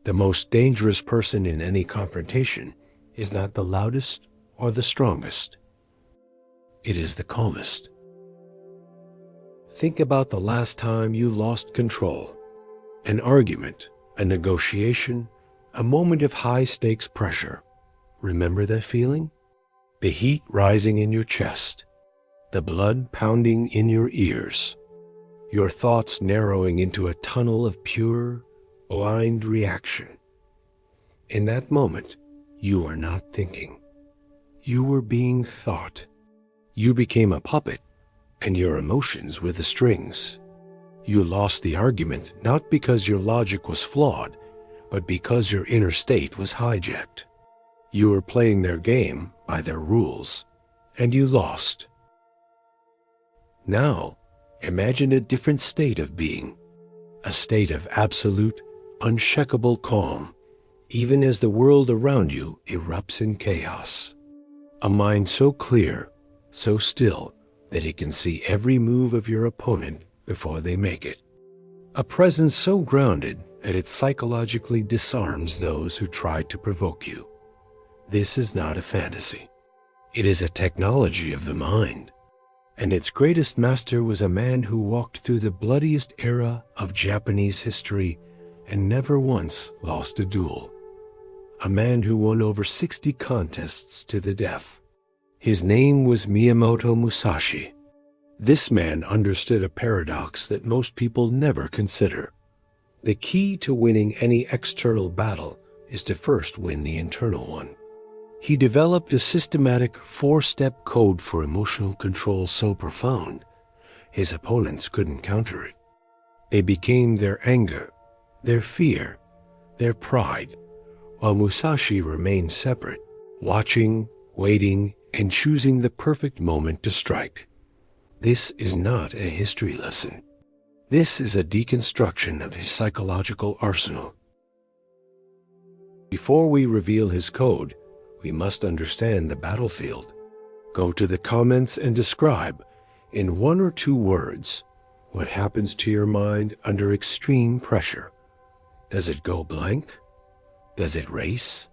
The most dangerous person in any confrontation is not the loudest or the strongest. It is the calmest. Think about the last time you lost control. An argument, a negotiation, a moment of high-stakes pressure. Remember that feeling? The heat rising in your chest, the blood pounding in your ears, your thoughts narrowing into a tunnel of pure, blind reaction. In that moment, you were not thinking. You were being thought. You became a puppet, and your emotions were the strings. You lost the argument not because your logic was flawed, but because your inner state was hijacked. You were playing their game by their rules, and you lost. Now, imagine a different state of being, a state of absolute, unshakable calm, even as the world around you erupts in chaos. A mind so clear, so still, that it can see every move of your opponent before they make it. A presence so grounded that it psychologically disarms those who try to provoke you. This is not a fantasy. It is a technology of the mind. And its greatest master was a man who walked through the bloodiest era of Japanese history and never once lost a duel. A man who won over 60 contests to the death. His name was Miyamoto Musashi. This man understood a paradox that most people never consider. The key to winning any external battle is to first win the internal one. He developed a systematic 4-step code for emotional control so profound, his opponents couldn't counter it. They became their anger, their fear, their pride, while Musashi remained separate, watching, waiting, and choosing the perfect moment to strike. This is not a history lesson. This is a deconstruction of his psychological arsenal. Before we reveal his code, we must understand the battlefield. Go to the comments and describe, in 1 or 2 words, what happens to your mind under extreme pressure. Does it go blank? Does it race?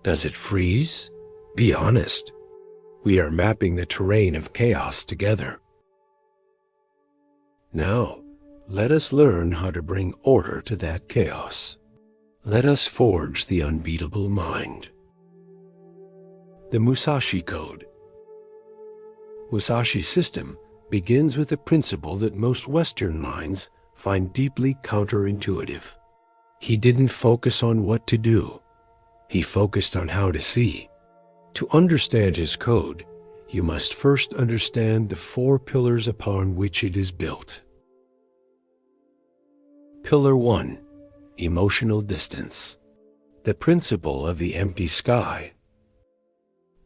Does it freeze? Be honest. We are mapping the terrain of chaos together. Now, let us learn how to bring order to that chaos. Let us forge the unbeatable mind. The Musashi Code. Musashi's system begins with a principle that most Western minds find deeply counterintuitive. He didn't focus on what to do. He focused on how to see. To understand his code, you must first understand the 4 pillars upon which it is built. Pillar 1. Emotional distance. The principle of the empty sky.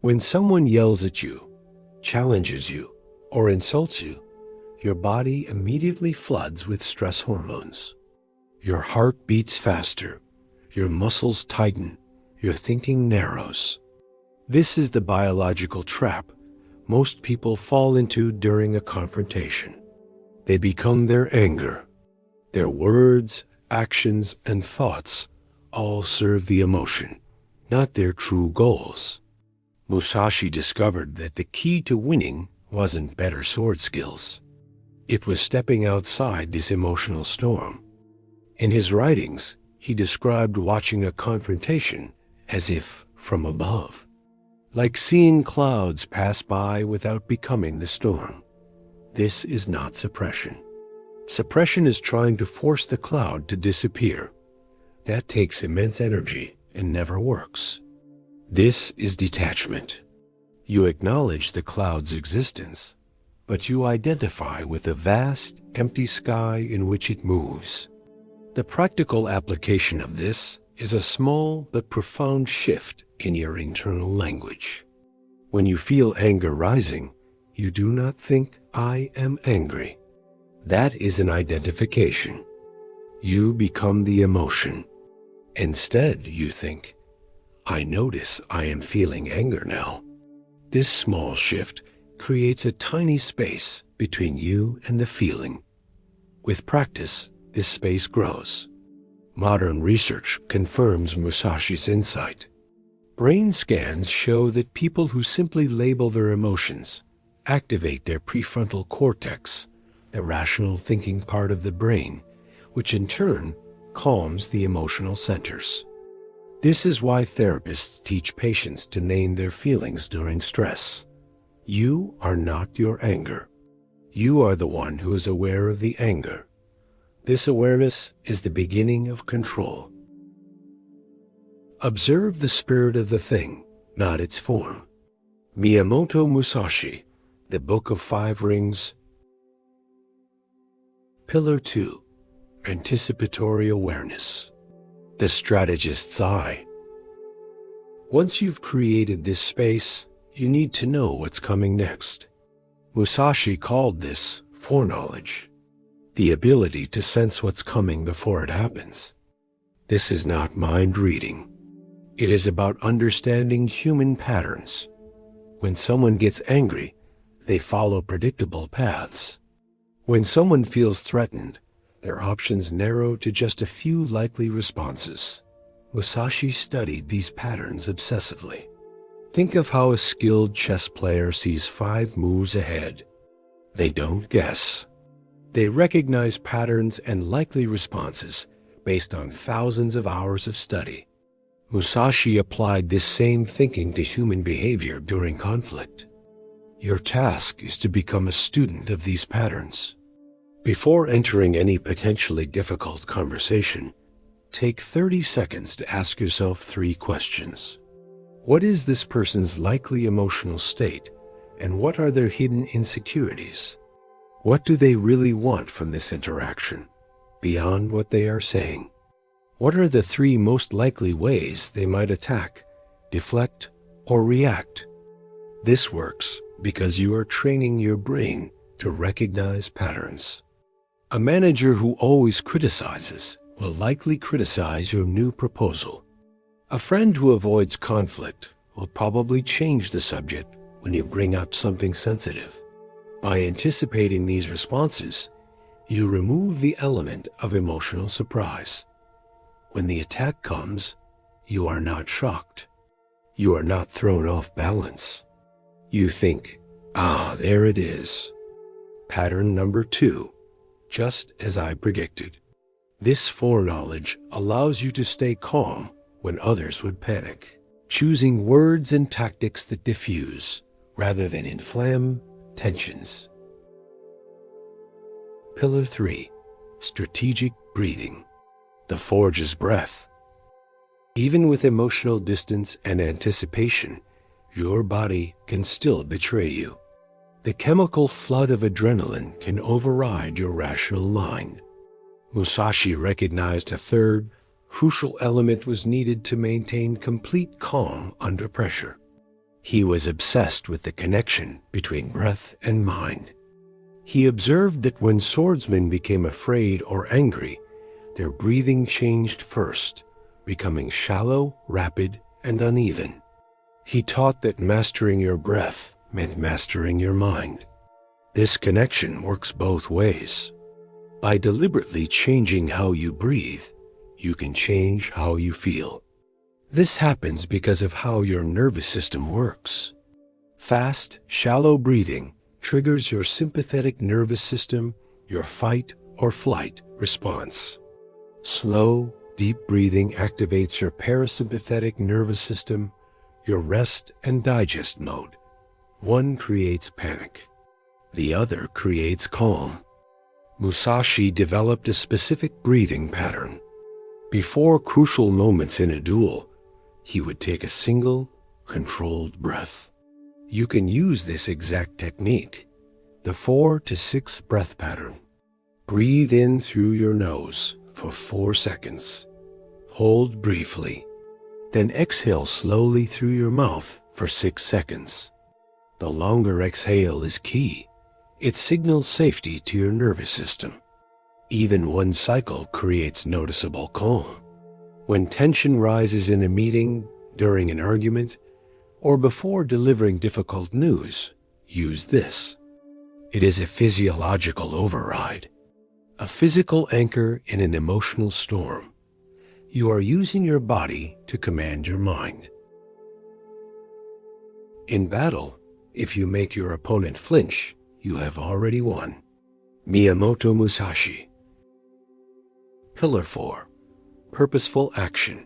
When someone yells at you, challenges you, or insults you, your body immediately floods with stress hormones. Your heart beats faster, your muscles tighten, your thinking narrows. This is the biological trap most people fall into during a confrontation. They become their anger. Their words, actions, and thoughts all serve the emotion, not their true goals. Musashi discovered that the key to winning wasn't better sword skills. It was stepping outside this emotional storm. In his writings, he described watching a confrontation as if from above, like seeing clouds pass by without becoming the storm. This is not suppression. Suppression is trying to force the cloud to disappear. That takes immense energy and never works. This is detachment. You acknowledge the cloud's existence, but you identify with the vast, empty sky in which it moves. The practical application of this is a small but profound shift in your internal language. When you feel anger rising, you do not think, "I am angry." That is an identification. You become the emotion. Instead, you think, "I notice I am feeling anger now." This small shift creates a tiny space between you and the feeling. With practice, this space grows. Modern research confirms Musashi's insight. Brain scans show that people who simply label their emotions activate their prefrontal cortex, the rational thinking part of the brain, which in turn calms the emotional centers. This is why therapists teach patients to name their feelings during stress. You are not your anger. You are the one who is aware of the anger. This awareness is the beginning of control. Observe the spirit of the thing, not its form. Miyamoto Musashi, The Book of Five Rings. Pillar 2. Anticipatory Awareness. The Strategist's Eye. Once you've created this space, you need to know what's coming next. Musashi called this foreknowledge, the ability to sense what's coming before it happens. This is not mind reading. It is about understanding human patterns. When someone gets angry, they follow predictable paths. When someone feels threatened, their options narrow to just a few likely responses. Musashi studied these patterns obsessively. Think of how a skilled chess player sees 5 moves ahead. They don't guess. They recognize patterns and likely responses based on thousands of hours of study. Musashi applied this same thinking to human behavior during conflict. Your task is to become a student of these patterns. Before entering any potentially difficult conversation, take 30 seconds to ask yourself 3 questions. What is this person's likely emotional state, and what are their hidden insecurities? What do they really want from this interaction, beyond what they are saying? What are the 3 most likely ways they might attack, deflect, or react? This works because you are training your brain to recognize patterns. A manager who always criticizes will likely criticize your new proposal. A friend who avoids conflict will probably change the subject when you bring up something sensitive. By anticipating these responses, you remove the element of emotional surprise. When the attack comes, you are not shocked. You are not thrown off balance. You think, there it is. Pattern number 2, just as I predicted. This foreknowledge allows you to stay calm when others would panic, choosing words and tactics that diffuse rather than inflame tensions. Pillar 3. Strategic Breathing. The forge's breath. Even with emotional distance and anticipation, your body can still betray you. The chemical flood of adrenaline can override your rational mind. Musashi recognized a third, crucial element was needed to maintain complete calm under pressure. He was obsessed with the connection between breath and mind. He observed that when swordsmen became afraid or angry, their breathing changed first, becoming shallow, rapid, and uneven. He taught that mastering your breath meant mastering your mind. This connection works both ways. By deliberately changing how you breathe, you can change how you feel. This happens because of how your nervous system works. Fast, shallow breathing triggers your sympathetic nervous system, your fight or flight response. Slow, deep breathing activates your parasympathetic nervous system, your rest and digest mode. One creates panic. The other creates calm. Musashi developed a specific breathing pattern. Before crucial moments in a duel, he would take a single, controlled breath. You can use this exact technique, the 4 to 6 breath pattern. Breathe in through your nose for 4 seconds. Hold briefly. Then exhale slowly through your mouth for 6 seconds. The longer exhale is key. It signals safety to your nervous system. Even one cycle creates noticeable calm. When tension rises in a meeting, during an argument, or before delivering difficult news, use this. It is a physiological override, a physical anchor in an emotional storm. You are using your body to command your mind. In battle, if you make your opponent flinch, you have already won. Miyamoto Musashi. Pillar 4. Purposeful action.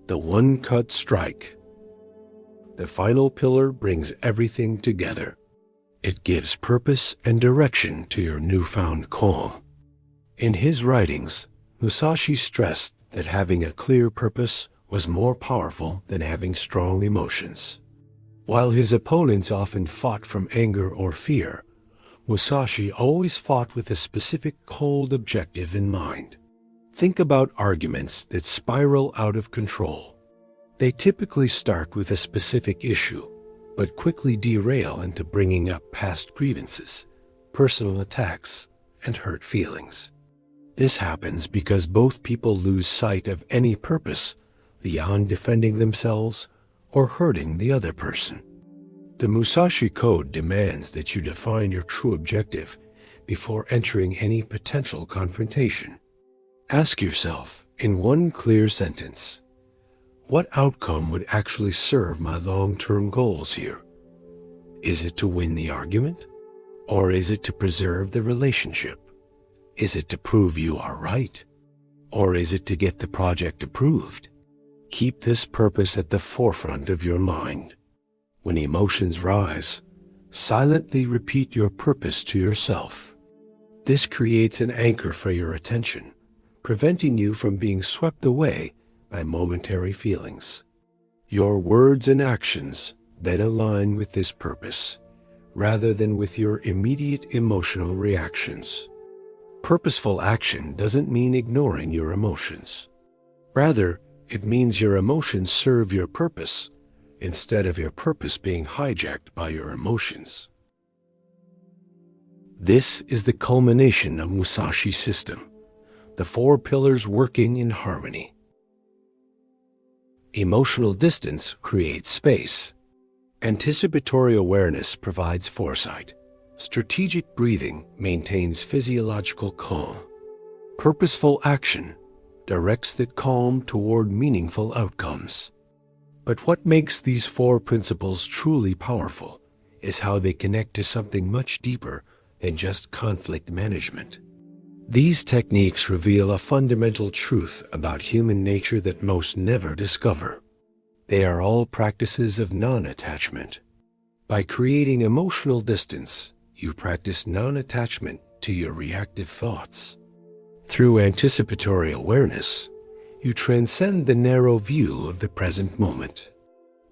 The one-cut strike. The final pillar brings everything together. It gives purpose and direction to your newfound calm. In his writings, Musashi stressed that having a clear purpose was more powerful than having strong emotions. While his opponents often fought from anger or fear, Musashi always fought with a specific cold objective in mind. Think about arguments that spiral out of control. They typically start with a specific issue, but quickly derail into bringing up past grievances, personal attacks, and hurt feelings. This happens because both people lose sight of any purpose beyond defending themselves or hurting the other person. The Musashi Code demands that you define your true objective before entering any potential confrontation. Ask yourself, in one clear sentence, what outcome would actually serve my long-term goals here? Is it to win the argument? Or is it to preserve the relationship? Is it to prove you are right? Or is it to get the project approved? Keep this purpose at the forefront of your mind. When emotions rise, silently repeat your purpose to yourself. This creates an anchor for your attention, preventing you from being swept away by momentary feelings. Your words and actions then align with this purpose, rather than with your immediate emotional reactions. Purposeful action doesn't mean ignoring your emotions. Rather, it means your emotions serve your purpose, instead of your purpose being hijacked by your emotions. This is the culmination of Musashi's system, the 4 pillars working in harmony. Emotional distance creates space. Anticipatory awareness provides foresight. Strategic breathing maintains physiological calm. Purposeful action directs that calm toward meaningful outcomes. But what makes these 4 principles truly powerful is how they connect to something much deeper than just conflict management. These techniques reveal a fundamental truth about human nature that most never discover. They are all practices of non-attachment. By creating emotional distance, you practice non-attachment to your reactive thoughts. Through anticipatory awareness, you transcend the narrow view of the present moment.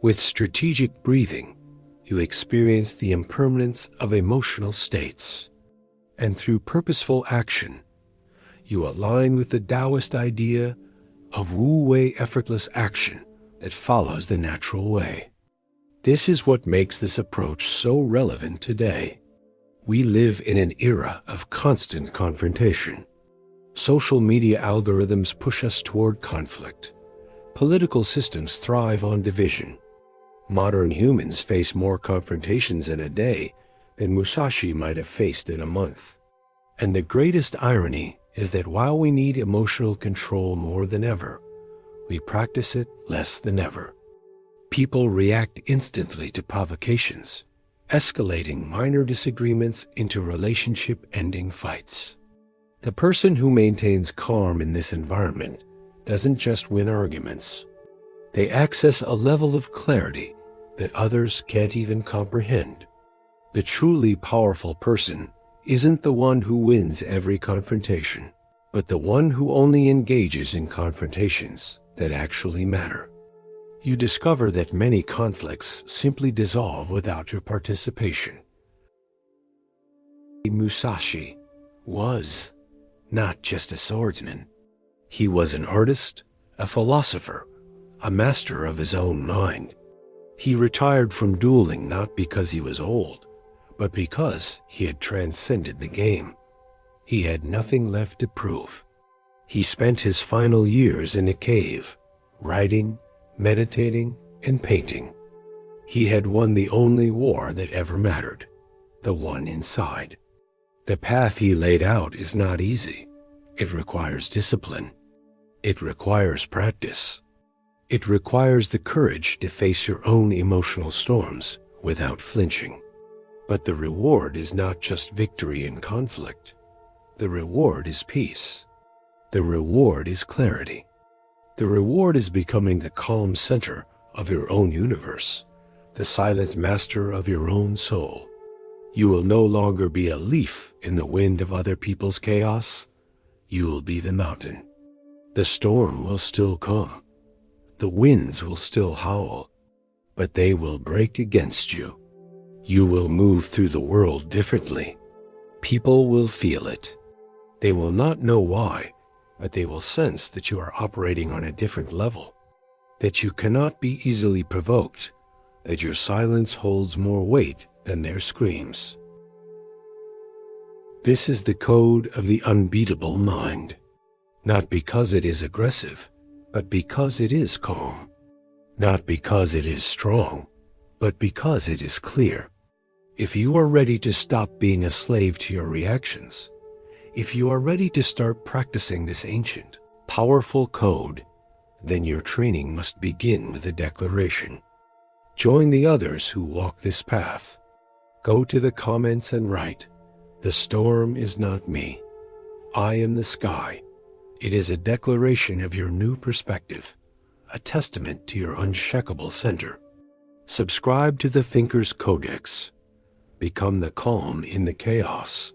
With strategic breathing, you experience the impermanence of emotional states. And through purposeful action, you align with the Taoist idea of wu-wei effortless action that follows the natural way. This is what makes this approach so relevant today. We live in an era of constant confrontation. Social media algorithms push us toward conflict. Political systems thrive on division. Modern humans face more confrontations in a day than Musashi might have faced in a month. And the greatest irony is that while we need emotional control more than ever, we practice it less than ever. People react instantly to provocations, escalating minor disagreements into relationship-ending fights. The person who maintains calm in this environment doesn't just win arguments. They access a level of clarity that others can't even comprehend. The truly powerful person isn't the one who wins every confrontation, but the one who only engages in confrontations that actually matter. You discover that many conflicts simply dissolve without your participation. Musashi was not just a swordsman. He was an artist, a philosopher, a master of his own mind. He retired from dueling not because he was old, but because he had transcended the game. He had nothing left to prove. He spent his final years in a cave, writing, meditating, and painting. He had won the only war that ever mattered, the one inside. The path he laid out is not easy. It requires discipline. It requires practice. It requires the courage to face your own emotional storms without flinching. But the reward is not just victory in conflict. The reward is peace. The reward is clarity. The reward is becoming the calm center of your own universe, the silent master of your own soul. You will no longer be a leaf in the wind of other people's chaos. You will be the mountain. The storm will still come. The winds will still howl, but they will break against you. You will move through the world differently. People will feel it. They will not know why, but they will sense that you are operating on a different level, that you cannot be easily provoked, that your silence holds more weight than their screams. This is the code of the unbeatable mind, not because it is aggressive, but because it is calm, not because it is strong, but because it is clear. If you are ready to stop being a slave to your reactions, if you are ready to start practicing this ancient, powerful code, then your training must begin with a declaration. Join the others who walk this path. Go to the comments and write, "The storm is not me. I am the sky." It is a declaration of your new perspective, a testament to your unshakable center. Subscribe to the Thinker's Codex. Become the calm in the chaos.